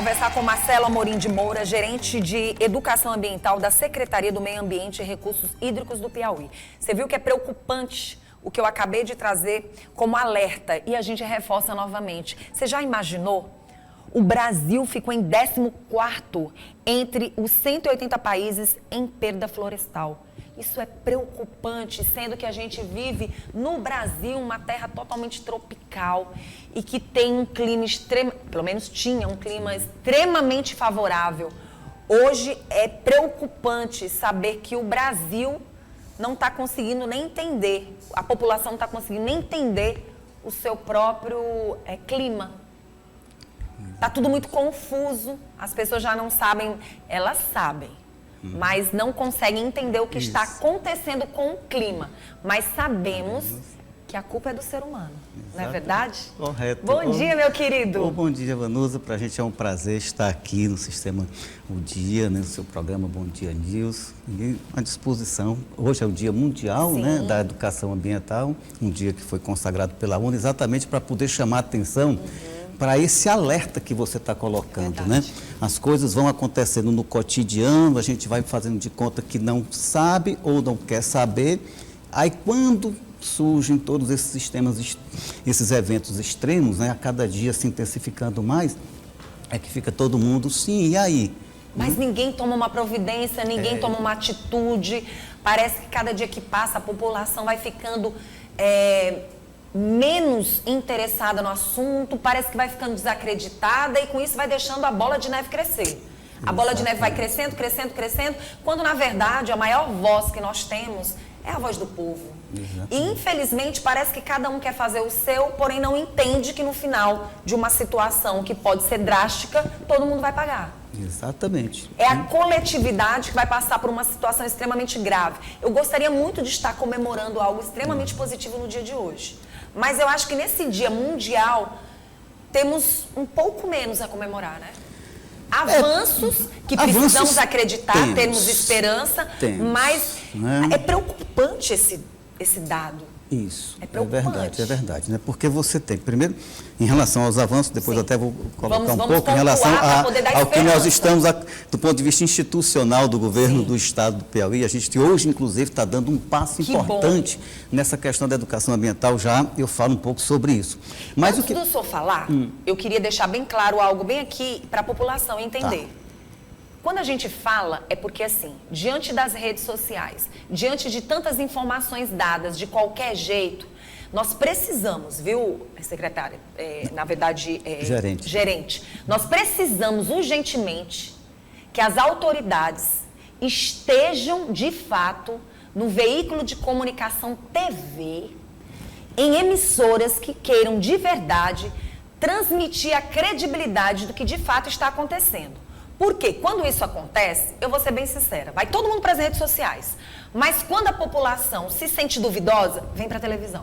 conversar com Marcelo Amorim de Moura, gerente de Educação Ambiental da Secretaria do Meio Ambiente e Recursos Hídricos do Piauí. Você viu que é preocupante o que eu acabei de trazer como alerta e a gente reforça novamente. Você já imaginou? O Brasil ficou em 14º entre os 180 países em perda florestal. Isso é preocupante, sendo que a gente vive no Brasil, uma terra totalmente tropical e que tem um clima pelo menos tinha um clima extremamente favorável. Hoje é preocupante saber que o Brasil não está conseguindo nem entender, a população não está conseguindo nem entender o seu próprio clima. Está tudo muito confuso, as pessoas já não sabem, elas sabem, mas não conseguem entender o que está acontecendo com o clima. Mas sabemos que a culpa é do ser humano, não é verdade? Correto. Bom dia, meu querido. Bom dia, Vanusa. Para a gente é um prazer estar aqui no Sistema O Dia, no seu programa Bom Dia News. E à disposição. Hoje é o Dia Mundial, né, da Educação Ambiental, um dia que foi consagrado pela ONU exatamente para poder chamar a atenção para esse alerta que você está colocando, né? As coisas vão acontecendo no cotidiano, a gente vai fazendo de conta que não sabe ou não quer saber. Aí quando surgem todos esses sistemas, esses eventos extremos, né, a cada dia se intensificando mais, é que fica todo mundo, sim, e aí? Mas ninguém toma uma providência, ninguém toma uma atitude. Parece que cada dia que passa a população vai ficando menos interessada no assunto, parece que vai ficando desacreditada e com isso vai deixando a bola de neve crescer. A bola de neve vai crescendo, crescendo, crescendo, quando na verdade a maior voz que nós temos é a voz do povo. E infelizmente parece que cada um quer fazer o seu, porém não entende que no final de uma situação que pode ser drástica, todo mundo vai pagar. Exatamente. É a coletividade que vai passar por uma situação extremamente grave. Eu gostaria muito de estar comemorando algo extremamente positivo no dia de hoje. Mas eu acho que nesse dia mundial temos um pouco menos a comemorar, né? Avanços que precisamos acreditar, termos esperança, mas é preocupante esse dado. Isso, é verdade, né? Porque você tem, primeiro, em relação aos avanços, depois até vou colocar um pouco em relação ao que nós estamos, do ponto de vista institucional do governo do estado do Piauí, a gente hoje, inclusive, está dando um passo importante nessa questão da educação ambiental, já eu falo um pouco sobre isso. Mas antes do senhor falar, eu queria deixar bem claro algo bem aqui para a população entender. Quando a gente fala, é porque assim, diante das redes sociais, diante de tantas informações dadas de qualquer jeito, nós precisamos, viu, secretária, na verdade, gerente, nós precisamos urgentemente que as autoridades estejam, de fato, no veículo de comunicação TV, em emissoras que queiram, de verdade, transmitir a credibilidade do que, de fato, está acontecendo. Porque quando isso acontece, eu vou ser bem sincera, vai todo mundo para as redes sociais, mas quando a população se sente duvidosa, vem para a televisão.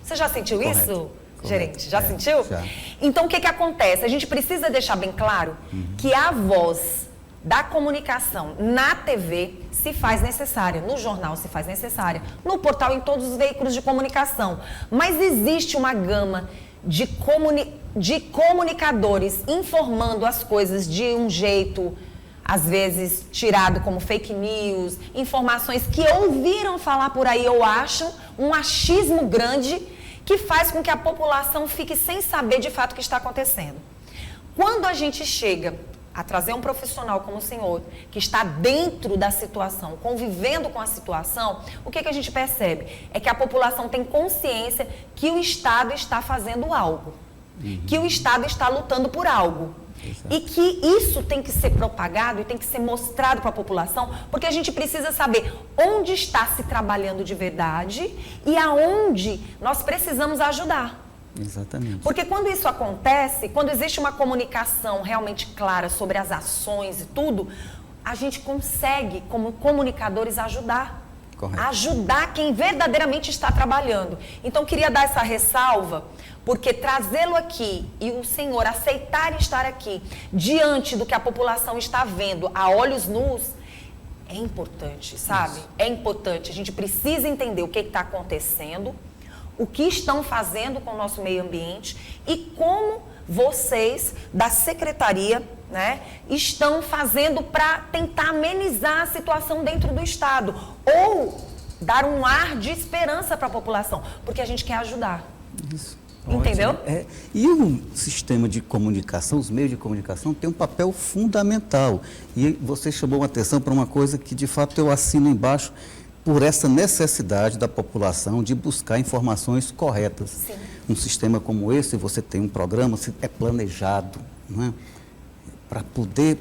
Você já sentiu isso, gerente? Já sentiu? Já. Então, o que acontece? A gente precisa deixar bem claro que a voz da comunicação na TV se faz necessária, no jornal se faz necessária, no portal, em todos os veículos de comunicação. Mas existe uma gama de comunicadores informando as coisas de um jeito, às vezes, tirado como fake news, informações que ouviram falar por aí ou acham, um achismo grande que faz com que a população fique sem saber de fato o que está acontecendo. Quando a gente chega a trazer um profissional como o senhor, que está dentro da situação, convivendo com a situação, o que a gente percebe? É que a população tem consciência que o Estado está fazendo algo, que o Estado está lutando por algo. E que isso tem que ser propagado e tem que ser mostrado para a população, porque a gente precisa saber onde está se trabalhando de verdade e aonde nós precisamos ajudar. Exatamente. Porque quando isso acontece, quando existe uma comunicação realmente clara sobre as ações e tudo, a gente consegue, como comunicadores, ajudar. Correto. Ajudar quem verdadeiramente está trabalhando. Então, queria dar essa ressalva, porque trazê-lo aqui e o senhor aceitar estar aqui, diante do que a população está vendo a olhos nus, é importante, sabe? Isso. É importante. A gente precisa entender o que está acontecendo, o que estão fazendo com o nosso meio ambiente e como vocês da secretaria, né, estão fazendo para tentar amenizar a situação dentro do Estado ou dar um ar de esperança para a população, porque a gente quer ajudar. Isso. Entendeu? E o sistema de comunicação, os meios de comunicação, tem um papel fundamental. E você chamou a atenção para uma coisa que, de fato, eu assino embaixo, por essa necessidade da população de buscar informações corretas. Sim. Um sistema como esse, você tem um programa, é planejado, não é? Para poder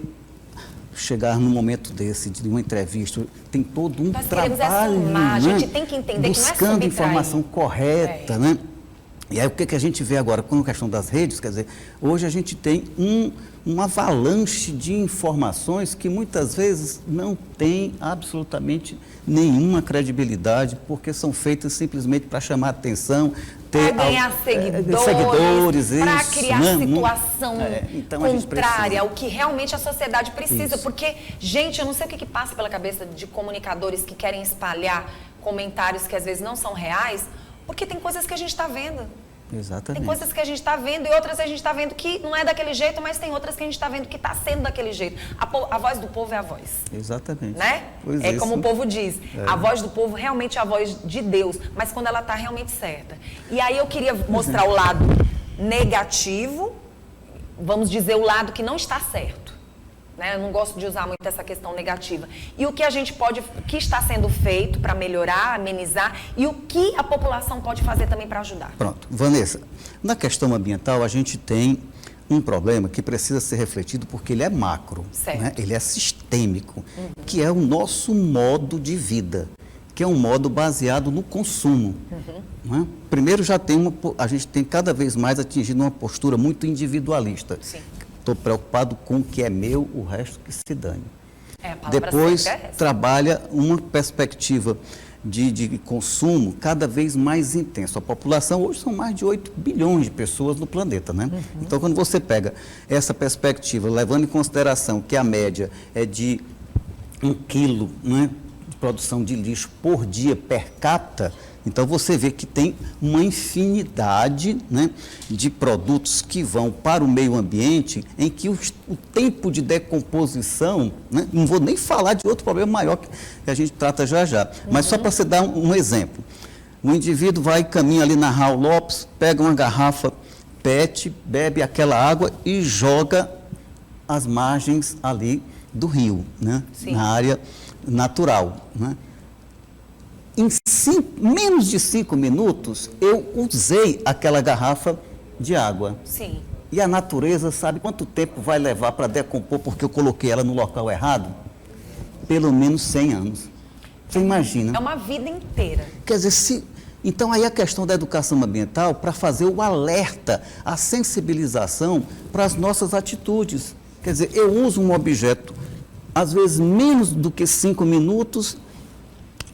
chegar num momento desse, de uma entrevista, tem todo um trabalho, a gente tem que entender buscando que não é informação correta, né? E aí o que a gente vê agora com a questão das redes, quer dizer, hoje a gente tem uma avalanche de informações que muitas vezes não tem absolutamente nenhuma credibilidade, porque são feitas simplesmente para chamar atenção, para ganhar seguidores, para criar situação então contrária ao que realmente a sociedade precisa. Isso. Porque, gente, eu não sei o que passa pela cabeça de comunicadores que querem espalhar comentários que às vezes não são reais, porque tem coisas que a gente está vendo. Exatamente. Tem coisas que a gente está vendo e outras a gente está vendo que não é daquele jeito, mas tem outras que a gente está vendo que está sendo daquele jeito. A voz do povo é a voz. Exatamente. Né? Pois é como o povo diz. A voz do povo realmente é a voz de Deus, mas quando ela está realmente certa. E aí eu queria mostrar o lado negativo, vamos dizer o lado que não está certo. Né? Eu não gosto de usar muito essa questão negativa. E o que a gente pode, o que está sendo feito para melhorar, amenizar e o que a população pode fazer também para ajudar. Pronto. Vanessa, na questão ambiental a gente tem um problema que precisa ser refletido porque ele é macro, né? Ele é sistêmico, que é o nosso modo de vida, que é um modo baseado no consumo. Né? Primeiro a gente tem cada vez mais atingido uma postura muito individualista. Sim. Estou preocupado com o que é meu, o resto que se dane. Depois trabalha uma perspectiva de consumo cada vez mais intenso. A população hoje são mais de 8 bilhões de pessoas no planeta, né? Então, quando você pega essa perspectiva, levando em consideração que a média é de 1 quilo, né, de produção de lixo por dia per capita, então você vê que tem uma infinidade, né, de produtos que vão para o meio ambiente em que o tempo de decomposição, né, não vou nem falar de outro problema maior que a gente trata já já, mas só para você dar um exemplo. O indivíduo vai, caminha ali na Raul Lopes, pega uma garrafa PET, bebe aquela água e joga às margens ali do rio, né, na área natural, né? Em menos de 5 minutos, eu usei aquela garrafa de água. Sim. E a natureza sabe quanto tempo vai levar para decompor porque eu coloquei ela no local errado? Pelo menos 100 anos. Você imagina? É uma vida inteira. Quer dizer, então aí a questão da educação ambiental para fazer o alerta, a sensibilização para as nossas atitudes. Quer dizer, eu uso um objeto, às vezes menos do que 5 minutos,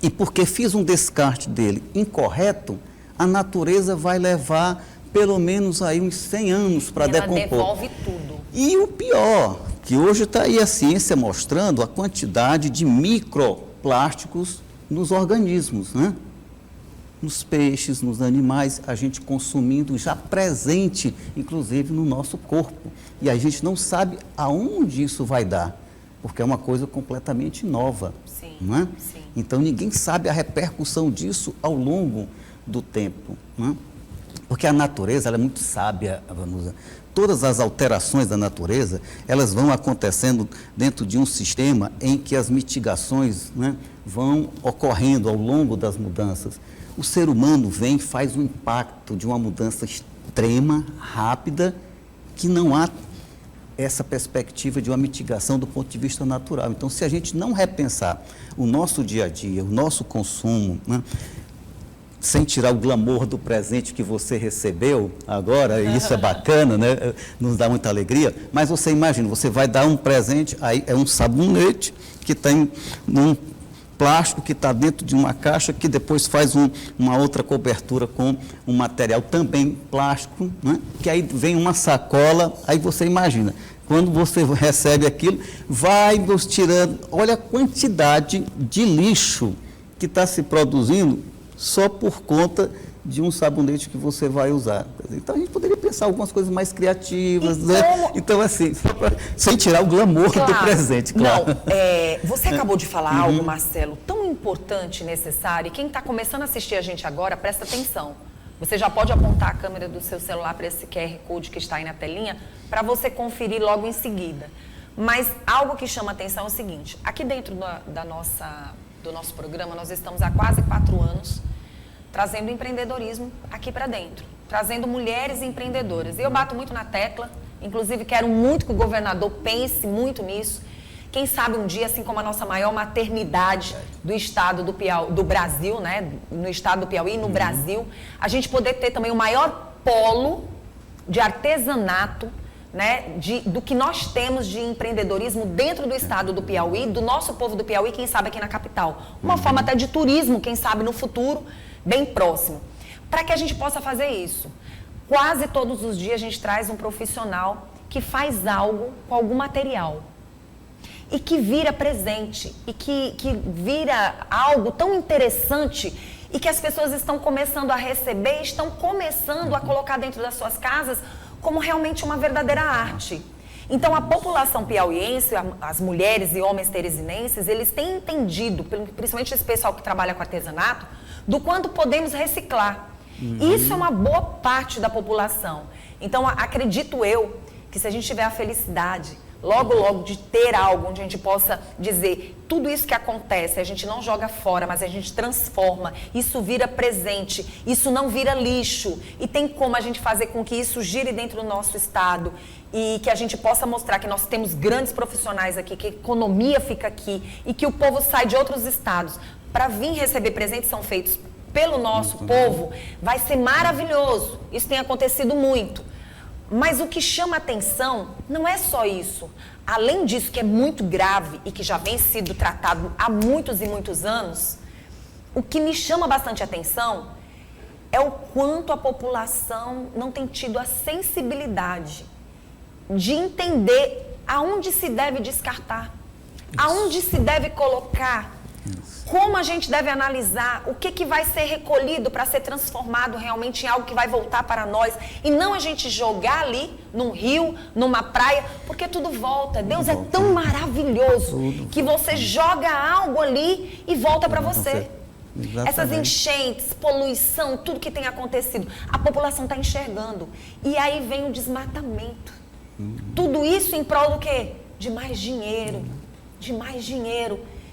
e porque fiz um descarte dele incorreto, a natureza vai levar pelo menos aí uns 100 anos para decompor. Ela devolve tudo. E o pior, que hoje está aí a ciência mostrando a quantidade de microplásticos nos organismos, né? Nos peixes, nos animais, a gente consumindo já presente, inclusive no nosso corpo. E a gente não sabe aonde isso vai dar, porque é uma coisa completamente nova. Sim, não é? sim. Então, ninguém sabe a repercussão disso ao longo do tempo. Não é? Porque a natureza ela é muito sábia, Vanusa. Todas as alterações da natureza, elas vão acontecendo dentro de um sistema em que as mitigações, né, vão ocorrendo ao longo das mudanças. O ser humano vem e faz um impacto de uma mudança extrema, rápida, que não há essa perspectiva de uma mitigação do ponto de vista natural. Então, se a gente não repensar o nosso dia a dia, o nosso consumo, né, sem tirar o glamour do presente que você recebeu agora, e isso é bacana, né, nos dá muita alegria, mas você imagina, você vai dar um presente, aí é um sabonete que tem um plástico que está dentro de uma caixa que depois faz uma outra cobertura com um material também plástico, né? Que aí vem uma sacola, aí você imagina, quando você recebe aquilo, vai nos tirando, olha a quantidade de lixo que está se produzindo só por conta de um sabonete que você vai usar. Então, a gente poderia pensar algumas coisas mais criativas, né? Então, assim, sem tirar o glamour do presente, claro. Não, você acabou de falar algo, Marcelo, tão importante e necessário, e quem está começando a assistir a gente agora, presta atenção. Você já pode apontar a câmera do seu celular para esse QR Code que está aí na telinha, para você conferir logo em seguida. Mas algo que chama atenção é o seguinte, aqui dentro do nosso programa, nós estamos há quase 4 anos trazendo empreendedorismo aqui para dentro, trazendo mulheres empreendedoras. E eu bato muito na tecla, inclusive quero muito que o governador pense muito nisso. Quem sabe um dia, assim como a nossa maior maternidade do estado do Piauí, do Brasil, né? No estado do Piauí, no Brasil, a gente poder ter também o maior polo de artesanato, né, do que nós temos de empreendedorismo dentro do estado do Piauí, do nosso povo do Piauí, quem sabe aqui na capital. Uma forma até de turismo, quem sabe no futuro, bem próximo. Para que a gente possa fazer isso, quase todos os dias a gente traz um profissional que faz algo com algum material e que vira presente e que vira algo tão interessante e que as pessoas estão começando a receber, estão começando a colocar dentro das suas casas como realmente uma verdadeira arte. Então, a população piauiense, as mulheres e homens teresinenses, eles têm entendido, principalmente esse pessoal que trabalha com artesanato, do quanto podemos reciclar. Isso é uma boa parte da população. Então, acredito eu que se a gente tiver a felicidade, logo, logo, de ter algo onde a gente possa dizer tudo isso que acontece, a gente não joga fora, mas a gente transforma, isso vira presente, isso não vira lixo. E tem como a gente fazer com que isso gire dentro do nosso estado e que a gente possa mostrar que nós temos grandes profissionais aqui, que a economia fica aqui e que o povo sai de outros estados para vir receber presentes são feitos pelo nosso povo, vai ser maravilhoso. Isso tem acontecido muito. Mas o que chama atenção não é só isso. Além disso, que é muito grave e que já vem sido tratado há muitos e muitos anos, o que me chama bastante atenção é o quanto a população não tem tido a sensibilidade de entender aonde se deve descartar, aonde se deve colocar, como a gente deve analisar o que vai ser recolhido para ser transformado realmente em algo que vai voltar para nós e não a gente jogar ali num rio, numa praia, porque tudo volta. Deus é tão maravilhoso que você joga algo ali e volta para você. Exatamente. Essas enchentes, poluição, tudo que tem acontecido, a população está enxergando. E aí vem o desmatamento. Tudo isso em prol do quê? De mais dinheiro,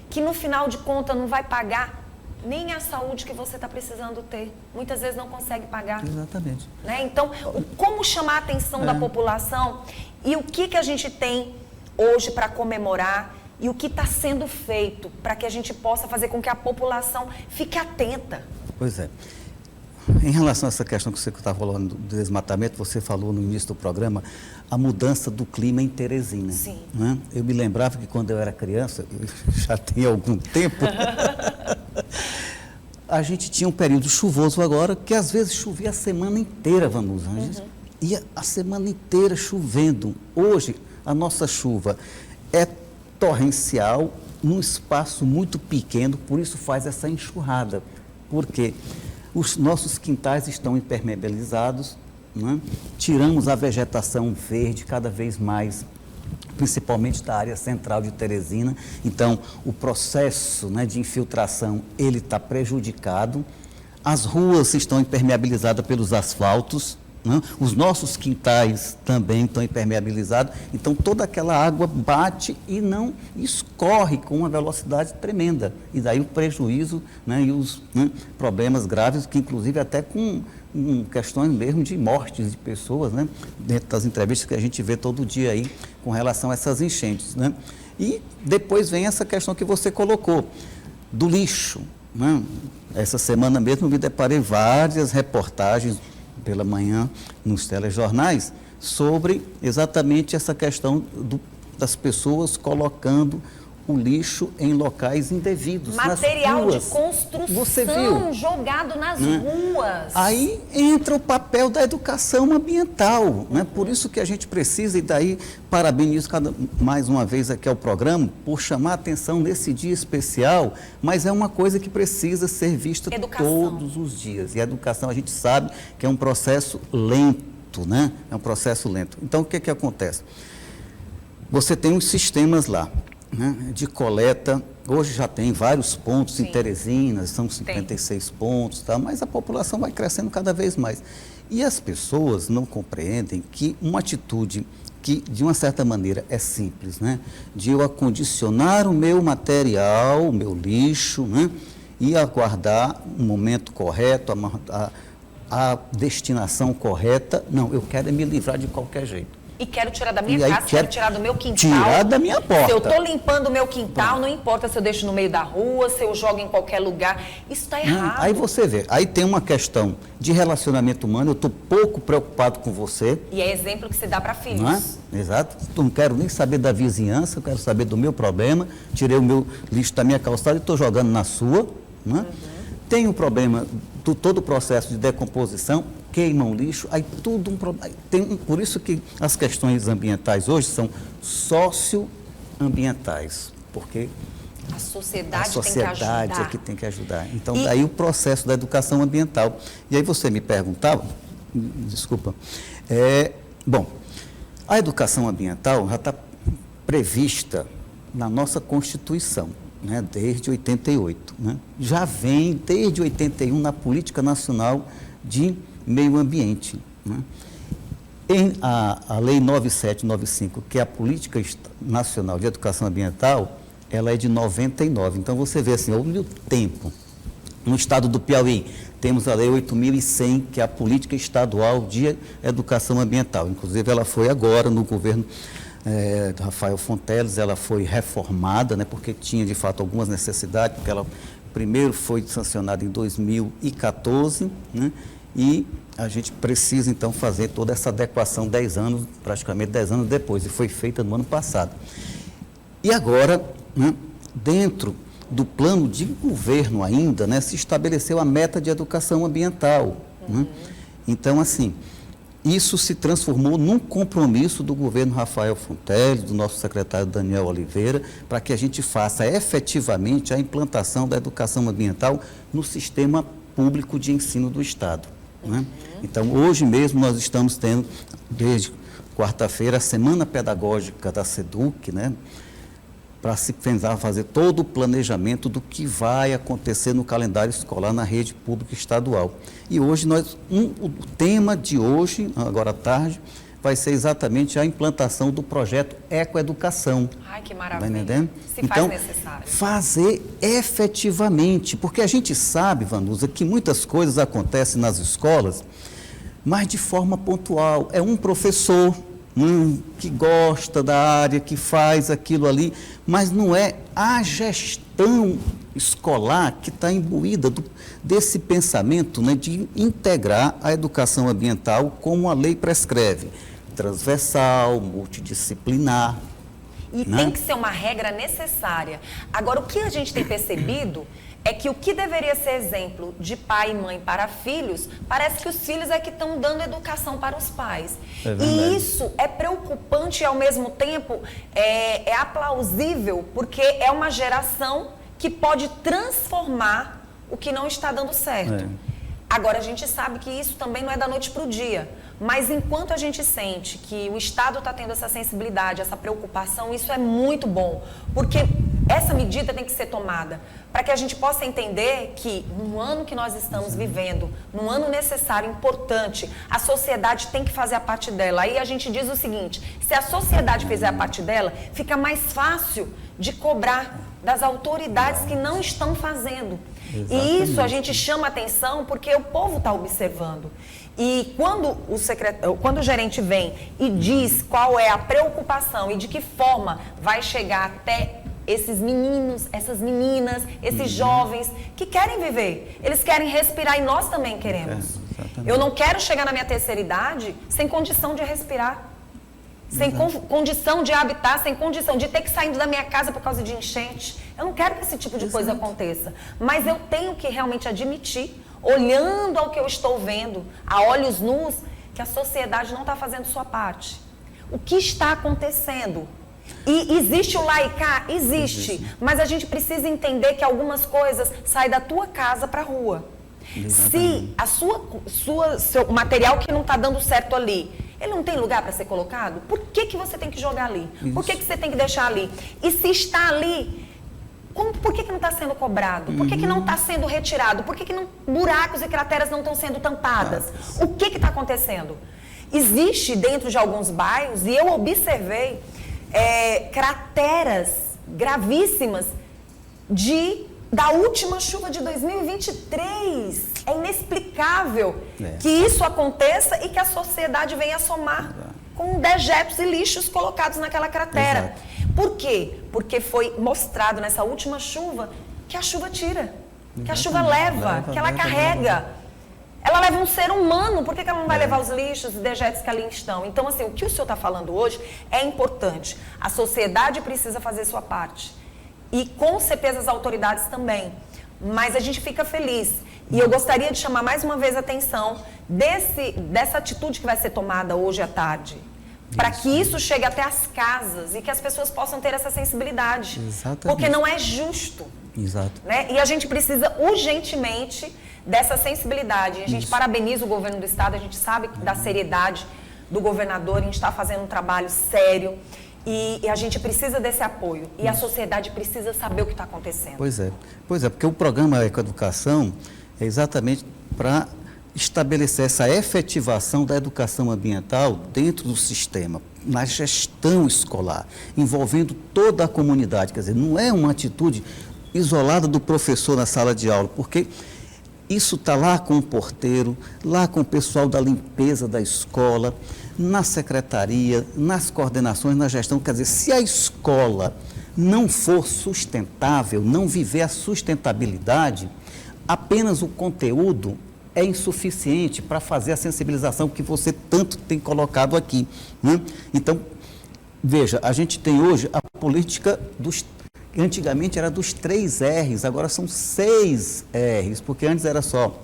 que no final de contas não vai pagar nem a saúde que você está precisando ter. Muitas vezes não consegue pagar. Exatamente. Né? Então, como chamar a atenção da população e o que a gente tem hoje para comemorar e o que está sendo feito para que a gente possa fazer com que a população fique atenta. Pois é. Em relação a essa questão que você está falando do desmatamento, você falou no início do programa, a mudança do clima em Teresina. Sim. Né? Eu me lembrava que quando eu era criança, já tem algum tempo, a gente tinha um período chuvoso agora, que às vezes chovia a semana inteira, Vanusa. Ia a semana inteira chovendo. Hoje, a nossa chuva é torrencial, num espaço muito pequeno, por isso faz essa enxurrada. Por quê? Os nossos quintais estão impermeabilizados, né? Tiramos a vegetação verde cada vez mais, principalmente da área central de Teresina. Então, o processo, né, de infiltração, ele está prejudicado. As ruas estão impermeabilizadas pelos asfaltos, né? Os nossos quintais também estão impermeabilizados. Então, toda aquela água bate e não escorre com uma velocidade tremenda. E daí o prejuízo, né, e os problemas graves, que inclusive até com questões mesmo de mortes de pessoas, né, dentro das entrevistas que a gente vê todo dia aí com relação a essas enchentes, né? E depois vem essa questão que você colocou, do lixo, né? Essa semana mesmo me deparei várias reportagens pela manhã nos telejornais sobre exatamente essa questão das pessoas colocando o lixo em locais indevidos, material nas ruas. De construção Você viu? Jogado nas ruas. Aí entra o papel da educação ambiental, né? Por isso que a gente precisa, e daí parabenizo mais uma vez aqui ao programa, por chamar a atenção nesse dia especial, mas é uma coisa que precisa ser vista todos os dias. E a educação, a gente sabe que é um processo lento, né? É um processo lento. Então, o que acontece? Você tem os sistemas lá, né, de coleta. Hoje já tem vários pontos. Sim. Em Teresina, são 56 pontos, tá? Mas a população vai crescendo cada vez mais. E as pessoas não compreendem que uma atitude que, de uma certa maneira, é simples, né? De eu acondicionar o meu material, o meu lixo, né? E aguardar o momento correto, a destinação correta. Não, eu quero me livrar de qualquer jeito. E quero tirar da minha casa, quero tirar do meu quintal. Tirar da minha porta. Se eu estou limpando o meu quintal, não importa se eu deixo no meio da rua, se eu jogo em qualquer lugar. Isso está errado. Aí você vê, aí tem uma questão de relacionamento humano, eu estou pouco preocupado com você. E é exemplo que se dá para filhos. Não é? Exato. Não quero nem saber da vizinhança, eu quero saber do meu problema. Tirei o meu lixo da minha calçada e estou jogando na sua. Não é? Tem o problema do todo o processo de decomposição, queimam lixo, aí tudo um problema. Por isso que as questões ambientais hoje são socioambientais, porque a sociedade tem que ajudar. É que tem que ajudar. Então, daí o processo da educação ambiental. E aí você me perguntava, desculpa, bom, a educação ambiental já está prevista na nossa Constituição, né, desde 88. Né? Já vem desde 81 na Política Nacional de Meio Ambiente. Né? A Lei 9795, que é a Política Nacional de Educação Ambiental, ela é de 99. Então, você vê assim, houve o tempo. No estado do Piauí, temos a Lei 8.100, que é a Política Estadual de Educação Ambiental. Inclusive, ela foi agora no governo Rafael Fonteles, ela foi reformada, né, porque tinha, de fato, algumas necessidades, porque ela primeiro foi sancionada em 2014, né, e a gente precisa, então, fazer toda essa adequação 10 anos, praticamente 10 anos depois, e foi feita no ano passado. E agora, né, dentro do plano de governo ainda, né, se estabeleceu a meta de educação ambiental. Né? Então, assim, isso se transformou num compromisso do governo Rafael Fonteles, do nosso secretário Daniel Oliveira, para que a gente faça efetivamente a implantação da educação ambiental no sistema público de ensino do Estado. Né? Então, hoje mesmo nós estamos tendo, desde quarta-feira, a Semana Pedagógica da SEDUC, né? Para se pensar, fazer todo o planejamento do que vai acontecer no calendário escolar na rede pública estadual. E hoje o tema de hoje, agora à tarde, vai ser exatamente a implantação do projeto Ecoeducação. Ai, que maravilha. Tá entendendo? Se faz necessário. Fazer efetivamente, porque a gente sabe, Vanusa, que muitas coisas acontecem nas escolas, mas de forma pontual. É um professor que gosta da área, que faz aquilo ali, mas não é a gestão escolar que está imbuída desse pensamento, né, de integrar a educação ambiental como a lei prescreve, transversal, multidisciplinar. E tem que ser uma regra necessária. Agora, o que a gente tem percebido é que o que deveria ser exemplo de pai e mãe para filhos, parece que os filhos é que estão dando educação para os pais. E isso é preocupante e, ao mesmo tempo, é aplausível, porque é uma geração que pode transformar o que não está dando certo. Agora, a gente sabe que isso também não é da noite para o dia. Mas enquanto a gente sente que o Estado está tendo essa sensibilidade, essa preocupação, isso é muito bom. Porque essa medida tem que ser tomada para que a gente possa entender que no ano que nós estamos vivendo, num ano necessário, importante, a sociedade tem que fazer a parte dela. Aí a gente diz o seguinte, se a sociedade fizer a parte dela, fica mais fácil de cobrar das autoridades que não estão fazendo. Exatamente. E isso a gente chama atenção porque o povo está observando. E quando o gerente vem e diz qual é a preocupação e de que forma vai chegar até esses meninos, essas meninas, esses jovens que querem viver, eles querem respirar e nós também queremos. Eu não quero chegar na minha terceira idade sem condição de respirar, sem condição de habitar, sem condição de ter que sair da minha casa por causa de enchente. Eu não quero que esse tipo de coisa aconteça. Mas eu tenho que realmente admitir, olhando ao que eu estou vendo, a olhos nus, que a sociedade não está fazendo sua parte. O que está acontecendo? E existe o lá e cá? Existe. Mas a gente precisa entender que algumas coisas saem da tua casa para a rua. Se seu material que não está dando certo ali, ele não tem lugar para ser colocado, por que você tem que jogar ali? Por que você tem que deixar ali? E se está ali, por que não está sendo cobrado? Por que não está sendo retirado? Por que buracos e crateras não estão sendo tampadas? O que está acontecendo? Existe dentro de alguns bairros, e eu observei, crateras gravíssimas da última chuva de 2023. É inexplicável que isso aconteça e que a sociedade venha somar com dejetos e lixos colocados naquela cratera. Por quê? Porque foi mostrado nessa última chuva que a chuva tira, que a chuva leva, que ela carrega. Ela leva um ser humano, por que ela não vai levar os lixos e dejetos que ali estão? Então, assim, o que o senhor está falando hoje é importante. A sociedade precisa fazer sua parte. E com certeza as autoridades também. Mas a gente fica feliz. E eu gostaria de chamar mais uma vez a atenção dessa atitude que vai ser tomada hoje à tarde. Para que isso chegue até as casas e que as pessoas possam ter essa sensibilidade. Exatamente. Porque não é justo. Exato. Né? E a gente precisa urgentemente dessa sensibilidade. A gente parabeniza o governo do estado, a gente sabe da seriedade do governador, a gente está fazendo um trabalho sério. E a gente precisa desse apoio. E a sociedade precisa saber o que está acontecendo. Pois é, porque o programa Ecoeducação é exatamente para estabelecer essa efetivação da educação ambiental dentro do sistema, na gestão escolar, envolvendo toda a comunidade. Quer dizer, não é uma atitude isolada do professor na sala de aula, porque isso está lá com o porteiro, lá com o pessoal da limpeza da escola, na secretaria, nas coordenações, na gestão. Quer dizer, se a escola não for sustentável, não viver a sustentabilidade, apenas o conteúdo é insuficiente para fazer a sensibilização que você tanto tem colocado aqui, né? Então, veja, a gente tem hoje a política antigamente era dos 3 R's, agora são 6 R's, porque antes era só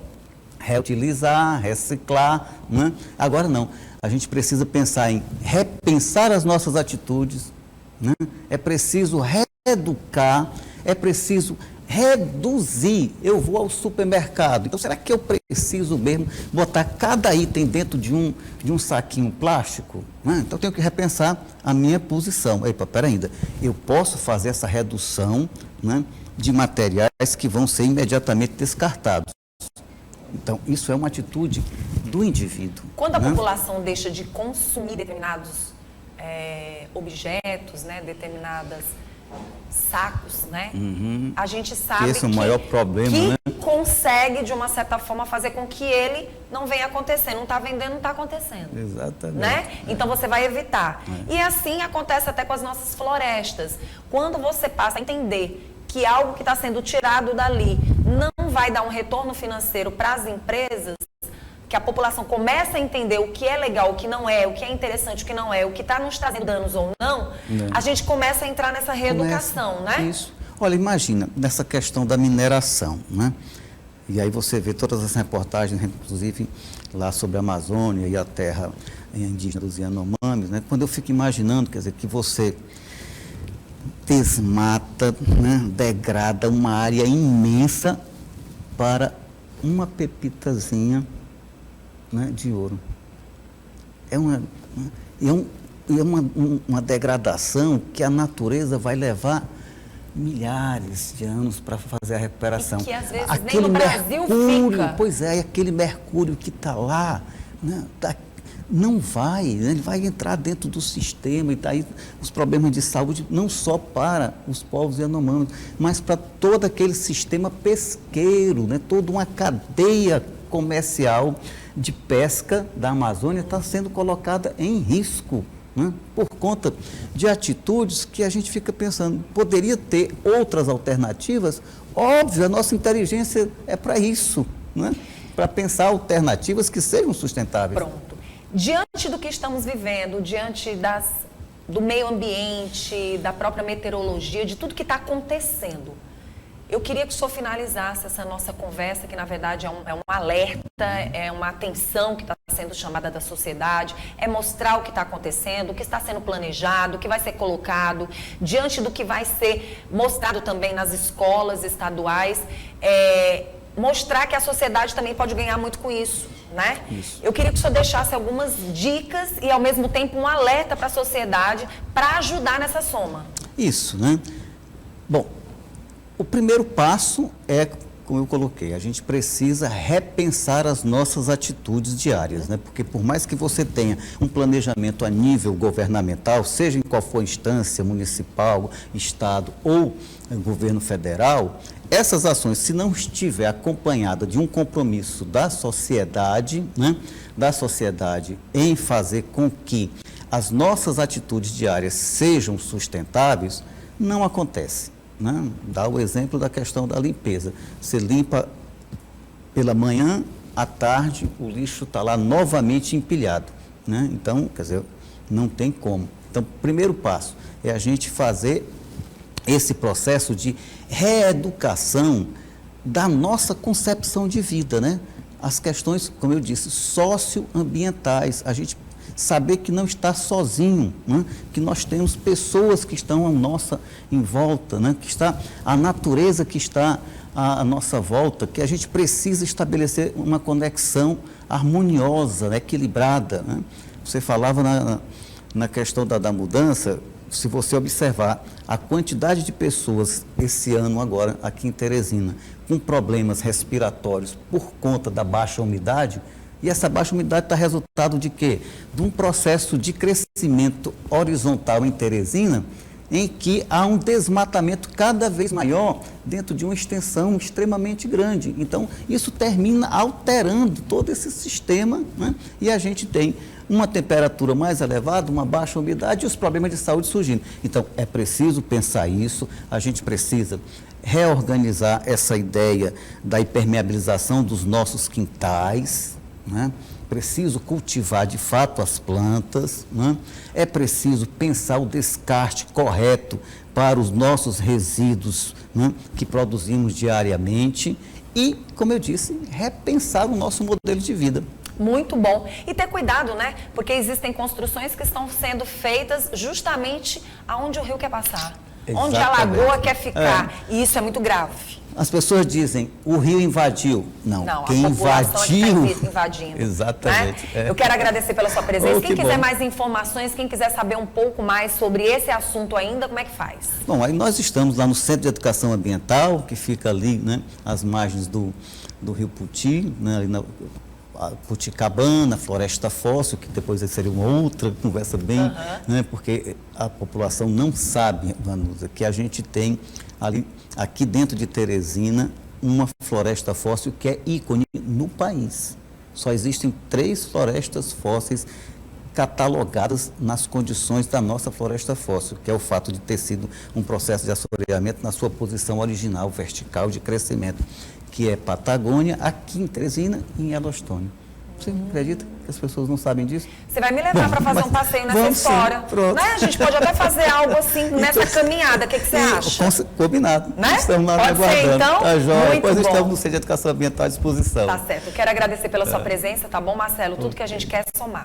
reutilizar, reciclar, né? Agora não. A gente precisa pensar em repensar as nossas atitudes, né? É preciso reeducar, é preciso reduzir. Eu vou ao supermercado, então será que eu preciso mesmo botar cada item dentro de um saquinho plástico? Né? Então eu tenho que repensar a minha posição. Epa, peraí, eu posso fazer essa redução, né, de materiais que vão ser imediatamente descartados. Então, isso é uma atitude do indivíduo. Quando a população deixa de consumir determinados objetos, né, determinadas sacos, né, a gente sabe esse é o maior problema, né? Consegue, de uma certa forma, fazer com que ele não venha acontecer. Não está vendendo, não está acontecendo. Exatamente. Né? Então, você vai evitar. E assim acontece até com as nossas florestas. Quando você passa a entender que algo que está sendo tirado dali não vai dar um retorno financeiro para as empresas, que a população começa a entender o que é legal, o que não é, o que é interessante, o que não é, o que está nos trazendo danos ou não, a gente começa a entrar nessa reeducação, né? Isso. Olha, imagina, nessa questão da mineração, né? E aí você vê todas as reportagens, inclusive lá sobre a Amazônia e a terra indígena dos Yanomamis, né? Quando eu fico imaginando, quer dizer, que você desmata, né, degrada uma área imensa para uma pepitazinha, né, de ouro. É uma degradação que a natureza vai ficar milhares de anos para fazer a recuperação. E que às vezes aquele nem no Brasil fica. Pois é, aquele mercúrio que está lá, né, não vai, né, ele vai entrar dentro do sistema, e daí os problemas de saúde não só para os povos Yanomamis, mas para todo aquele sistema pesqueiro, né, toda uma cadeia comercial de pesca da Amazônia está sendo colocada em risco, né, por conta de atitudes que a gente fica pensando, poderia ter outras alternativas. Óbvio, a nossa inteligência é para isso, né, para pensar alternativas que sejam sustentáveis. Pronto. Diante do que estamos vivendo, diante do meio ambiente, da própria meteorologia, de tudo que está acontecendo, eu queria que o senhor finalizasse essa nossa conversa, que na verdade é um alerta, é uma atenção que está sendo chamada da sociedade, é mostrar o que está acontecendo, o que está sendo planejado, o que vai ser colocado, diante do que vai ser mostrado também nas escolas estaduais, mostrar que a sociedade também pode ganhar muito com isso, né? Isso. Eu queria que o senhor deixasse algumas dicas e, ao mesmo tempo, um alerta para a sociedade para ajudar nessa soma. Isso, né? Bom, o primeiro passo é, como eu coloquei, a gente precisa repensar as nossas atitudes diárias, né? Porque por mais que você tenha um planejamento a nível governamental, seja em qual for a instância, municipal, estado ou governo federal, essas ações, se não estiver acompanhada de um compromisso da sociedade, né? Da sociedade em fazer com que as nossas atitudes diárias sejam sustentáveis, não acontece. Né? Dá o exemplo da questão da limpeza. Você limpa pela manhã, à tarde, o lixo está lá novamente empilhado. Né? Então, quer dizer, não tem como. Então, o primeiro passo é a gente fazer esse processo de reeducação da nossa concepção de vida, né? As questões, como eu disse, socioambientais. A gente saber que não está sozinho, né? Que nós temos pessoas que estão em volta, né? Que está a natureza que está à nossa volta, que a gente precisa estabelecer uma conexão harmoniosa, né? Equilibrada. Né? Você falava na questão da mudança, se você observar a quantidade de pessoas esse ano agora aqui em Teresina com problemas respiratórios por conta da baixa umidade. E essa baixa umidade está resultado de quê? De um processo de crescimento horizontal em Teresina, em que há um desmatamento cada vez maior dentro de uma extensão extremamente grande. Então, isso termina alterando todo esse sistema, né? E a gente tem uma temperatura mais elevada, uma baixa umidade e os problemas de saúde surgindo. Então, é preciso pensar isso, a gente precisa reorganizar essa ideia da impermeabilização dos nossos quintais, né? Preciso cultivar de fato as plantas, né? É preciso pensar o descarte correto para os nossos resíduos, né? Que produzimos diariamente e, como eu disse, repensar o nosso modelo de vida. Muito bom. E ter cuidado, né? Porque existem construções que estão sendo feitas justamente aonde o rio quer passar. Exatamente. Onde a lagoa quer ficar. E isso é muito grave. As pessoas dizem, o rio invadiu. Não, quem a população invadiu... É que tá invadindo. Exatamente. Né? Eu quero agradecer pela sua presença. Quem quiser mais informações, quem quiser saber um pouco mais sobre esse assunto ainda, como é que faz? Bom, aí nós estamos lá no Centro de Educação Ambiental, que fica ali, né, às margens do rio Puti, né, ali na Puticabana, Floresta Fóssil, que depois seria uma outra conversa bem, né, porque a população não sabe, Vanusa, que a gente tem ali, aqui dentro de Teresina, uma floresta fóssil que é ícone no país. Só existem 3 florestas fósseis catalogadas nas condições da nossa floresta fóssil, que é o fato de ter sido um processo de assoreamento na sua posição original, vertical de crescimento, que é Patagônia, aqui em Teresina e em Yellowstone. Você acredita que as pessoas não sabem disso? Você vai me levar para fazer um passeio nessa história. Sim, pronto. Né? A gente pode até fazer algo assim nessa caminhada. O que você acha? Combinado. Né? Estamos lá pode aguardando. ser, então? Tá, João. Depois bom. estamos no Centro de Educação Ambiental à disposição. Tá certo. Eu quero agradecer pela sua presença, tá bom, Marcelo? Tudo que a gente quer é somar.